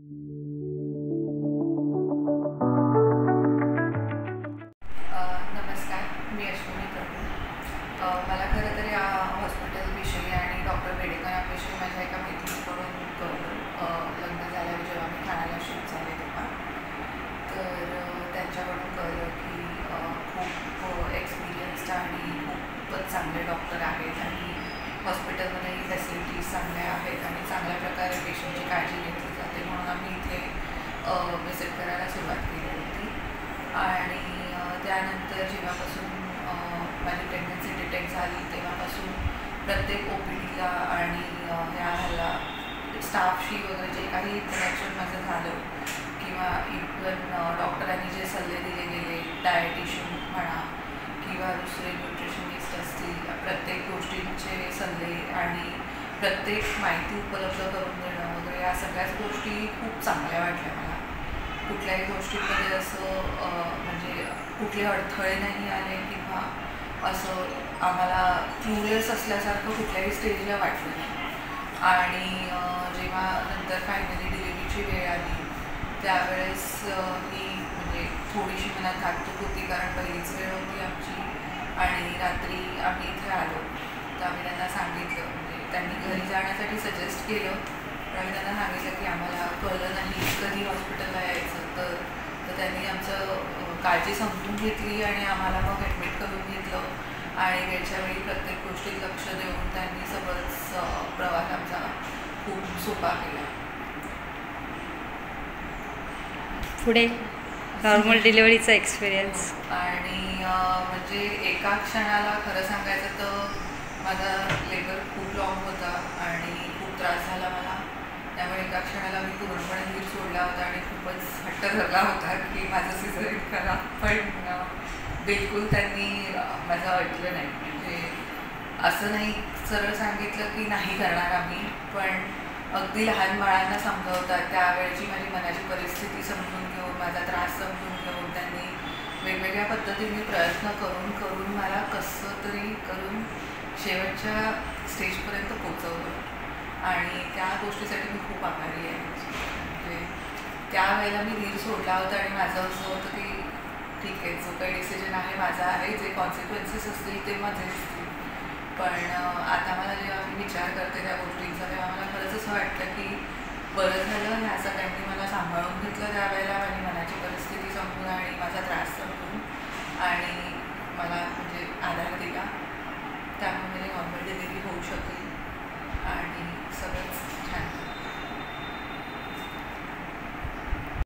नमस्कार, मी अश्विनी प्रभू. मला खरं तर या हॉस्पिटलविषयी आणि डॉक्टर बेडेकर यांविषयी माझ्या एका मैत्रिणीकडून कळलं. लग्न झाल्यावर जेव्हा मी ठाण्याला शिफ्ट झाले तेव्हा त्यांच्याकडून कळलं की खूप एक्सपिरियन्स्ड आणि खूपच चांगले डॉक्टर आहेत आणि हॉस्पिटलमध्येही फॅसिलिटीज चांगल्या आहेत आणि चांगल्या प्रकारे पेशंटची काळजी घेतली जाते, म्हणून आम्ही इथे विजिट करायला सुरुवात केली होती. आणि त्यानंतर जेव्हापासून माझी प्रेग्नन्सी डिटेक्ट झाली तेव्हापासून प्रत्येक OPDला आणि ह्याला स्टाफशी वगैरे जे काही इंटरॅक्शन माझं झालं किंवा इव्हन डॉक्टरांनी जे सल्ले दिले गेले, डायटिशियन म्हणा किंवा दुसरे न्यूट्रिशनिस्ट असतील, प्रत्येक गोष्टींचे सल्ले आणि प्रत्येक माहिती उपलब्ध करून देणं वगैरे या सगळ्याच गोष्टी खूप चांगल्या वाटल्या मला. कुठल्याही गोष्टींमध्ये असं म्हणजे कुठले अडथळे नाही आले किंवा असं आम्हाला क्युरियस असल्यासारखं कुठल्याही स्टेजला वाटलं नाही. आणि जेव्हा नंतर फायनली डिलिव्हरीची वेळ आली त्यावेळेस ही म्हणजे थोडीशी मनात धाकधूक होती, कारण पहिलीच वेळ होती आमची आणि रात्री आम्ही इथे आलो तर आम्ही त्यांना सांगितलं, म्हणजे त्यांनी घरी जाण्यासाठी सजेस्ट केलं, पण आम्ही त्यांना सांगितलं की आम्हाला कळलं नाही कधी हॉस्पिटलला यायचं. तर त्यांनी आमचं काळजी समजून घेतली आणि आम्हाला मग ॲडमिट करून घेतलं आणि वेळच्या वेळी प्रत्येक गोष्टीत लक्ष देऊन त्यांनी सगळंच प्रवास आमचा खूप सोपा केला. पुढे नॉर्मल डिलिव्हरीचा एक्सपिरियन्स आणि म्हणजे एका क्षणाला खरं सांगायचं तर माझा लेबर खूप लॉंग होता आणि खूप त्रास झाला मला. त्यामुळे एका क्षणाला मी पूर्णपणे धीर सोडला होता आणि खूपच हट्ट धरला होता की माझं सिझरिन करा, पण बिलकुल त्यांनी माझं ऐकलं नाही. म्हणजे असं नाही सरळ सांगितलं की नाही करणार आम्ही, पण अगदी लहान बाळांना समजवतात त्यावेळची माझी मनाची परिस्थिती समजून घेऊन, माझा त्रास समजून घेऊन त्यांनी वेगवेगळ्या पद्धतीने प्रयत्न करून करून मला कसं तरी करून शेवटच्या स्टेजपर्यंत पोचवलं आणि त्या गोष्टीसाठी मी खूप आभारी आहे. म्हणजे त्यावेळेला मी धीर सोडला होता आणि माझं असं होतं की ठीक आहे, जो काही डिसिजन आहे माझा आहे, जे कॉन्सिक्वेन्सेस असतील ते माझे असतील. पण आता मला जेव्हा मी विचार करते त्या गोष्टींचा तेव्हा मला खरंच असं वाटतं की बरं झालं ह्या सगळ्यांनी मला सांभाळून घेतलं त्यावेळेला, माझी मनाची परिस्थिती समजून आणि माझा त्रास समजून आणि मला म्हणजे आधार दिला. त्यामुळे नॉर्मल डिलिव्हरी होऊ शकली आणि सगळंच